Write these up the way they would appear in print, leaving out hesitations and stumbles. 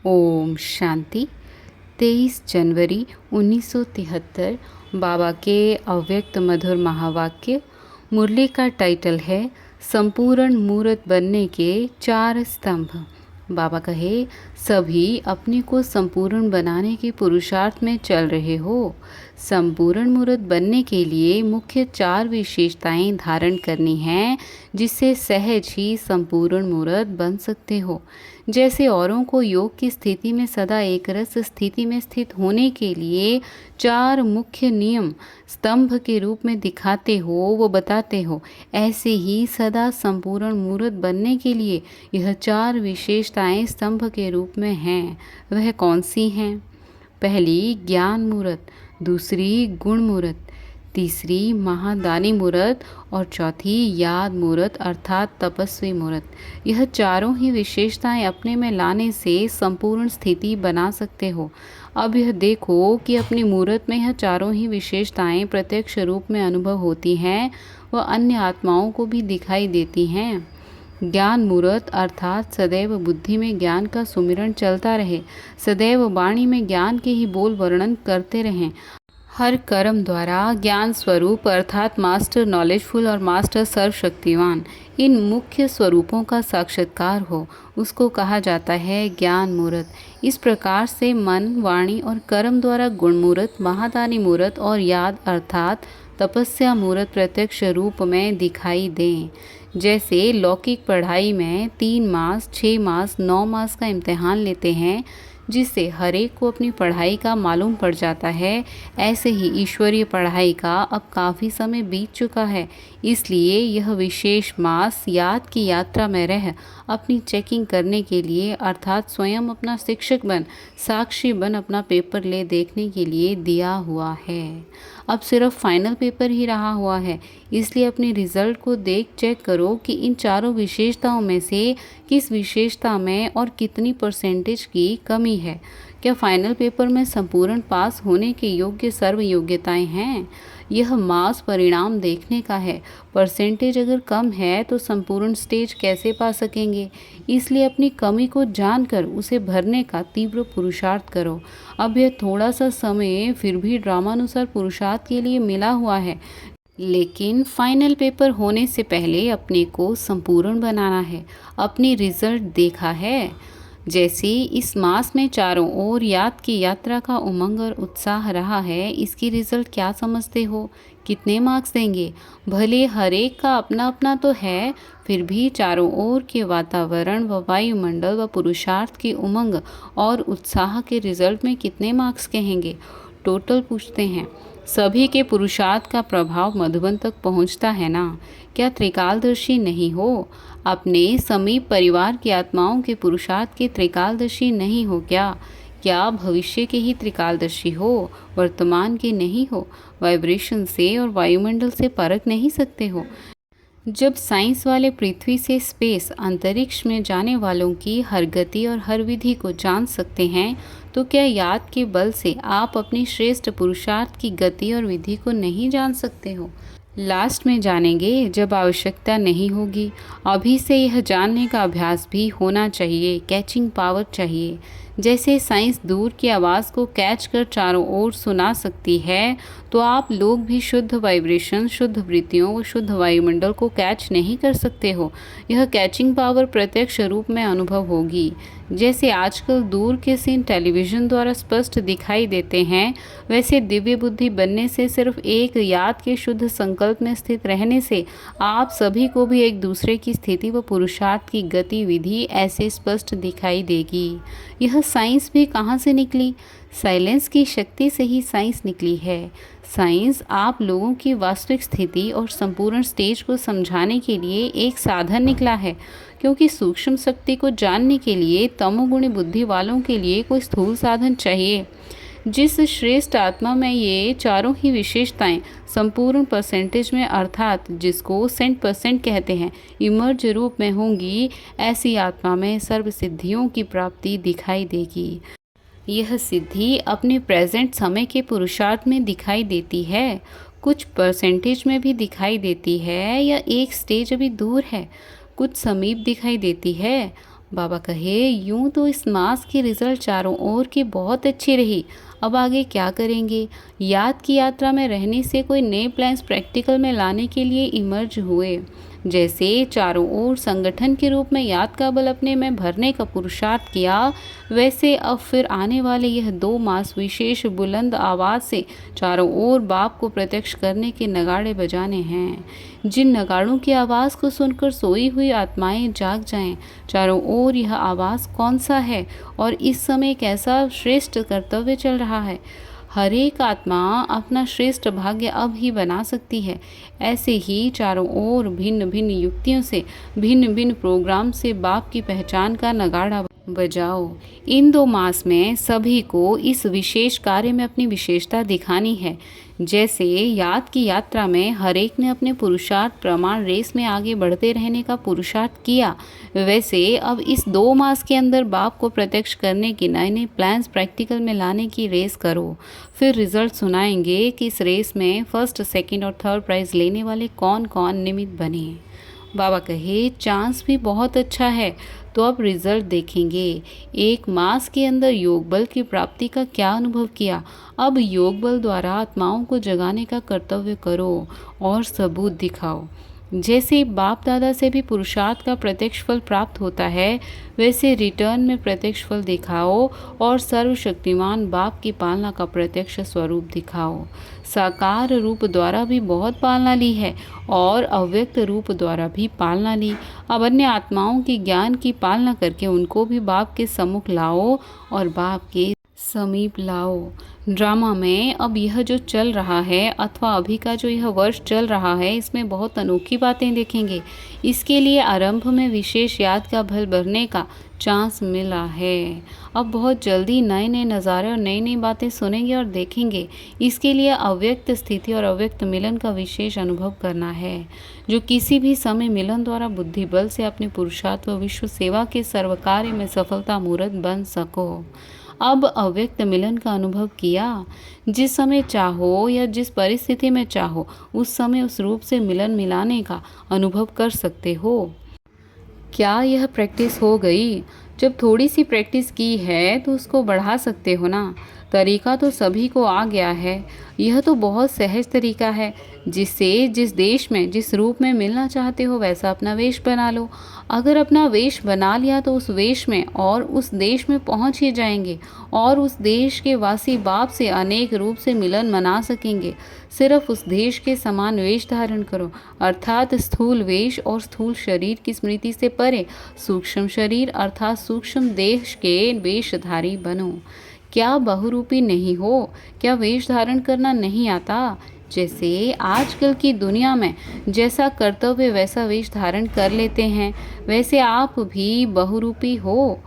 ओम शांति। 23 जनवरी 1973 बाबा के अव्यक्त मधुर महावाक्य। मुरली का टाइटल है संपूर्ण मूर्त बनने के 4 स्तंभ। बाबा कहे, सभी अपने को संपूर्ण बनाने के पुरुषार्थ में चल रहे हो। संपूर्ण मूर्त बनने के लिए मुख्य 4 विशेषताएं धारण करनी हैं, जिससे सहज ही संपूर्ण मूर्त बन सकते हो। जैसे औरों को योग की स्थिति में सदा एक रस स्थिति में स्थित होने के लिए 4 मुख्य नियम स्तंभ के रूप में दिखाते हो, वो बताते हो, ऐसे ही सदा संपूर्ण मूर्त बनने के लिए यह 4 विशेषताएं स्तंभ के रूप में हैं। वह कौन सी हैं? पहली ज्ञान मूर्त, दूसरी गुण मूर्त, तीसरी महादानी मूर्त और चौथी याद मूर्त अर्थात तपस्वी मूर्त। यह चारों ही विशेषताएं अपने में लाने से संपूर्ण स्थिति बना सकते हो। अब यह देखो कि अपनी मूर्त में यह चारों ही विशेषताएं प्रत्यक्ष रूप में अनुभव होती हैं व अन्य आत्माओं को भी दिखाई देती हैं। ज्ञान मूर्त अर्थात सदैव बुद्धि में ज्ञान का सुमिरन चलता रहे, सदैव वाणी में ज्ञान के ही बोल वर्णन करते रहें। हर कर्म द्वारा ज्ञान स्वरूप अर्थात मास्टर नॉलेजफुल और मास्टर सर्वशक्तिवान, इन मुख्य स्वरूपों का साक्षात्कार हो, उसको कहा जाता है ज्ञान मूर्त। इस प्रकार से मन, वाणी और कर्म द्वारा गुण मूर्त, महादानी मूर्त और याद अर्थात तपस्या मूर्त प्रत्यक्ष रूप में दिखाई दें। जैसे लौकिक पढ़ाई में 3 मास, 6 मास, 9 मास का इम्तिहान लेते हैं, जिससे हर एक को अपनी पढ़ाई का मालूम पड़ जाता है, ऐसे ही ईश्वरीय पढ़ाई का अब काफ़ी समय बीत चुका है। इसलिए यह विशेष मास याद की यात्रा में रह अपनी चेकिंग करने के लिए अर्थात स्वयं अपना शिक्षक बन, साक्षी बन अपना पेपर ले देखने के लिए दिया हुआ है। अब सिर्फ फाइनल पेपर ही रहा हुआ है, इसलिए अपने रिजल्ट को देख चेक करो कि इन चारों विशेषताओं में से किस विशेषता में और कितनी परसेंटेज की कमी है। क्या फाइनल पेपर में संपूर्ण पास होने के योग्य सर्व योग्यताएं हैं? यह मास परिणाम देखने का है। परसेंटेज अगर कम है तो संपूर्ण स्टेज कैसे पा सकेंगे? इसलिए अपनी कमी को जानकर उसे भरने का तीव्र पुरुषार्थ करो। अब यह थोड़ा सा समय फिर भी ड्रामानुसार पुरुषार्थ के लिए मिला हुआ है, लेकिन फाइनल पेपर होने से पहले अपने को संपूर्ण बनाना है। अपनी रिजल्ट देखा है? जैसे इस मास में चारों ओर याद की यात्रा का उमंग और उत्साह रहा है, इसकी रिजल्ट क्या समझते हो? कितने मार्क्स देंगे? भले हर एक का अपना अपना तो है, फिर भी चारों ओर के वातावरण व वायुमंडल व पुरुषार्थ की उमंग और उत्साह के रिजल्ट में कितने मार्क्स कहेंगे? टोटल पूछते हैं। सभी के पुरुषार्थ का प्रभाव मधुबन तक पहुंचता है ना? क्या त्रिकालदर्शी नहीं हो? अपने समीप परिवार की आत्माओं के पुरुषार्थ के त्रिकालदर्शी नहीं हो क्या? क्या भविष्य के ही त्रिकालदर्शी हो, वर्तमान के नहीं हो? वाइब्रेशन से और वायुमंडल से परख नहीं सकते हो? जब साइंस वाले पृथ्वी से स्पेस अंतरिक्ष में जाने वालों की हर गति और हर विधि को जान सकते हैं, तो क्या याद के बल से आप अपनी श्रेष्ठ पुरुषार्थ की गति और विधि को नहीं जान सकते हो? लास्ट में जानेंगे जब आवश्यकता नहीं होगी। अभी से यह जानने का अभ्यास भी होना चाहिए। कैचिंग पावर चाहिए। जैसे साइंस दूर की आवाज़ को कैच कर चारों ओर सुना सकती है, तो आप लोग भी शुद्ध वाइब्रेशन, शुद्ध वृत्तियों व शुद्ध वायुमंडल को कैच नहीं कर सकते हो। यह कैचिंग पावर प्रत्यक्ष रूप में अनुभव होगी। जैसे आजकल दूर के सीन टेलीविज़न द्वारा स्पष्ट दिखाई देते हैं, वैसे दिव्य बुद्धि बनने से, सिर्फ एक याद के शुद्ध संकल्प में स्थित रहने से आप सभी को भी एक दूसरे की स्थिति व पुरुषार्थ की गतिविधि ऐसे स्पष्ट दिखाई देगी। यह साइंस भी कहाँ से निकली? साइलेंस की शक्ति से ही साइंस निकली है। साइंस आप लोगों की वास्तविक स्थिति और संपूर्ण स्टेज को समझाने के लिए एक साधन निकला है, क्योंकि सूक्ष्म शक्ति को जानने के लिए तमोगुणी बुद्धि वालों के लिए कोई स्थूल साधन चाहिए। जिस श्रेष्ठ आत्मा में ये चारों ही विशेषताएं संपूर्ण परसेंटेज में अर्थात जिसको 100% कहते हैं इमर्ज रूप में होंगी, ऐसी आत्मा में सर्व सिद्धियों की प्राप्ति दिखाई देगी। यह सिद्धि अपने प्रेजेंट समय के पुरुषार्थ में दिखाई देती है, कुछ परसेंटेज में भी दिखाई देती है, या एक स्टेज अभी दूर है, कुछ समीप दिखाई देती है। बाबा कहे, यूं तो इस मास की रिजल्ट चारों ओर की बहुत अच्छी रही। अब आगे क्या करेंगे? याद की यात्रा में रहने से कोई नए प्लान्स प्रैक्टिकल में लाने के लिए इमर्ज हुए। जैसे चारों ओर संगठन के रूप में याद का बल अपने में भरने का पुरुषार्थ किया, वैसे अब फिर आने वाले यह 2 मास विशेष बुलंद आवाज से चारों ओर बाप को प्रत्यक्ष करने के नगाड़े बजाने हैं। जिन नगाड़ों की आवाज़ को सुनकर सोई हुई आत्माएं जाग जाएं। चारों ओर यह आवाज़ कौन सा है और इस समय कैसा श्रेष्ठ कर्तव्य चल रहा है? हर एक आत्मा अपना श्रेष्ठ भाग्य अब ही बना सकती है। ऐसे ही चारों ओर भिन्न भिन्न युक्तियों से, भिन्न भिन्न प्रोग्राम से बाप की पहचान का नगाड़ा बजाओ। इन 2 मास में सभी को इस विशेष कार्य में अपनी विशेषता दिखानी है। जैसे याद की यात्रा में हर एक ने अपने पुरुषार्थ प्रमाण रेस में आगे बढ़ते रहने का पुरुषार्थ किया, वैसे अब इस 2 मास के अंदर बाप को प्रत्यक्ष करने के नए नए प्लान्स प्रैक्टिकल में लाने की रेस करो। फिर रिजल्ट सुनाएंगे कि इस रेस में फर्स्ट, सेकंड और थर्ड प्राइज लेने वाले कौन कौन निमित्त बने। बाबा कहे, चांस भी बहुत अच्छा है, तो अब रिजल्ट देखेंगे। 1 मास के अंदर योग बल की प्राप्ति का क्या अनुभव किया? अब योग बल द्वारा आत्माओं को जगाने का कर्तव्य करो और सबूत दिखाओ। जैसे बाप दादा से भी पुरुषार्थ का प्रत्यक्ष फल प्राप्त होता है, वैसे रिटर्न में प्रत्यक्ष फल दिखाओ और सर्वशक्तिमान बाप की पालना का प्रत्यक्ष स्वरूप दिखाओ। साकार रूप द्वारा भी बहुत पालना ली है और अव्यक्त रूप द्वारा भी पालना ली। अब अन्य आत्माओं की ज्ञान की पालना करके उनको भी बाप के सम्मुख लाओ और बाप के समीप लाओ। ड्रामा में अब यह जो चल रहा है अथवा अभी का जो यह वर्ष चल रहा है, इसमें बहुत अनोखी बातें देखेंगे। इसके लिए आरंभ में विशेष याद का बल भरने का चांस मिला है। अब बहुत जल्दी नए नए नज़ारे और नई नई बातें सुनेंगे और देखेंगे। इसके लिए अव्यक्त स्थिति और अव्यक्त मिलन का विशेष अनुभव करना है, जो किसी भी समय मिलन द्वारा बुद्धि बल से अपने पुरुषार्थ व विश्व सेवा के सर्व कार्य में सफलता मूर्त बन सको। अब अव्यक्त मिलन का अनुभव किया। जिस समय चाहो या जिस परिस्थिति में चाहो उस समय उस रूप से मिलन मिलाने का अनुभव कर सकते हो। क्या यह प्रैक्टिस हो गई? जब थोड़ी सी प्रैक्टिस की है तो उसको बढ़ा सकते हो ना। तरीका तो सभी को आ गया है। यह तो बहुत सहज तरीका है, जिससे जिस देश में जिस रूप में मिलना चाहते हो वैसा अपना वेश बना लो। अगर अपना वेश बना लिया तो उस वेश में और उस देश में पहुंच ही जाएंगे और उस देश के वासी बाप से अनेक रूप से मिलन मना सकेंगे। सिर्फ उस देश के समान वेश धारण करो, अर्थात स्थूल वेश और स्थूल शरीर की स्मृति से परे सूक्ष्म शरीर अर्थात सूक्ष्म देश के वेशधारी बनो। क्या बहुरूपी नहीं हो? क्या वेश धारण करना नहीं आता? जैसे आजकल की दुनिया में जैसा कर्तव्य वैसा वेश धारण कर लेते हैं, वैसे आप भी बहुरूपी हो।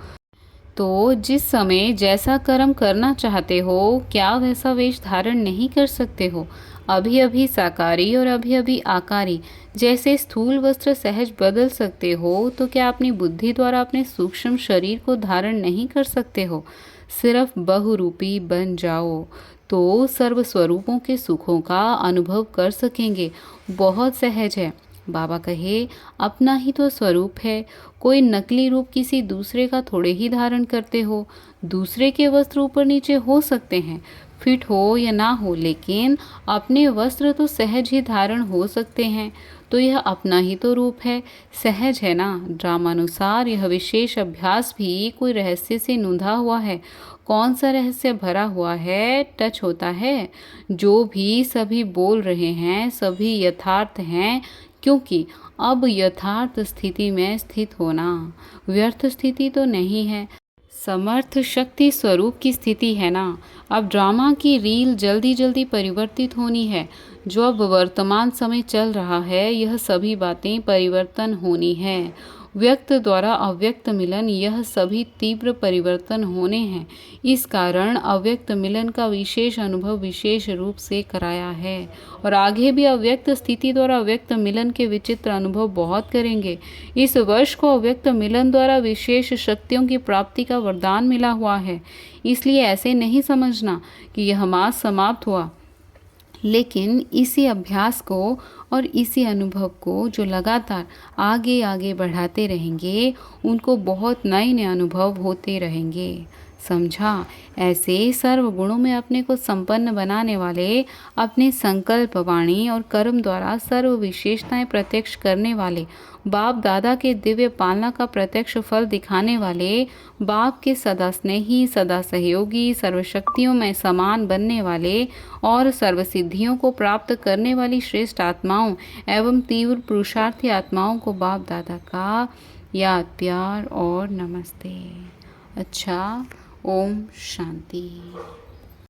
तो जिस समय जैसा कर्म करना चाहते हो, क्या वैसा वेश धारण नहीं कर सकते हो? अभी अभी साकारी और अभी अभी आकारी जैसे स्थूल वस्त्र सहज बदल सकते हो, तो क्या अपनी बुद्धि द्वारा अपने सूक्ष्म शरीर को धारण नहीं कर सकते हो? सिर्फ बहुरूपी बन जाओ तो सर्व स्वरूपों के सुखों का अनुभव कर सकेंगे। बहुत सहज है। बाबा कहे, अपना ही तो स्वरूप है। कोई नकली रूप किसी दूसरे का थोड़े ही धारण करते हो। दूसरे के वस्त्र ऊपर नीचे हो सकते हैं, फिट हो या ना हो, लेकिन अपने वस्त्र तो सहज ही धारण हो सकते हैं। तो यह अपना ही तो रूप है, सहज है ना। ड्रामानुसार यह विशेष अभ्यास भी कोई रहस्य से नूंधा हुआ है। कौन सा रहस्य भरा हुआ है, टच होता है? जो भी सभी बोल रहे हैं सभी यथार्थ हैं, क्योंकि अब यथार्थ स्थिति में स्थित होना व्यर्थ स्थिति तो नहीं है, समर्थ शक्ति स्वरूप की स्थिति है ना। अब ड्रामा की रील जल्दी जल्दी परिवर्तित होनी है। जो अब वर्तमान समय चल रहा है, यह सभी बातें परिवर्तन होनी है। व्यक्त द्वारा अव्यक्त मिलन, यह सभी तीव्र परिवर्तन होने हैं। इस कारण अव्यक्त मिलन का विशेष अनुभव विशेष रूप से कराया है और आगे भी अव्यक्त स्थिति द्वारा अव्यक्त मिलन के विचित्र अनुभव बहुत करेंगे। इस वर्ष को अव्यक्त मिलन द्वारा विशेष शक्तियों की प्राप्ति का वरदान मिला हुआ है। इसलिए ऐसे नहीं समझना कि यह मास समाप्त हुआ। लेकिन इसी अभ्यास को और इसी अनुभव को जो लगातार आगे आगे बढ़ाते रहेंगे, उनको बहुत नए नए अनुभव होते रहेंगे। समझा? ऐसे सर्व गुणों में अपने को संपन्न बनाने वाले, अपने संकल्प, वाणी और कर्म द्वारा सर्व विशेषताएं प्रत्यक्ष करने वाले, बाप दादा के दिव्य पालना का प्रत्यक्ष फल दिखाने वाले, बाप के सदा स्नेही, सदा सहयोगी, सर्वशक्तियों में समान बनने वाले और सर्वसिद्धियों को प्राप्त करने वाली श्रेष्ठ आत्माओं एवं तीव्र पुरुषार्थी आत्माओं को बाप दादा का याद, प्यार और नमस्ते। अच्छा, ओम शांति।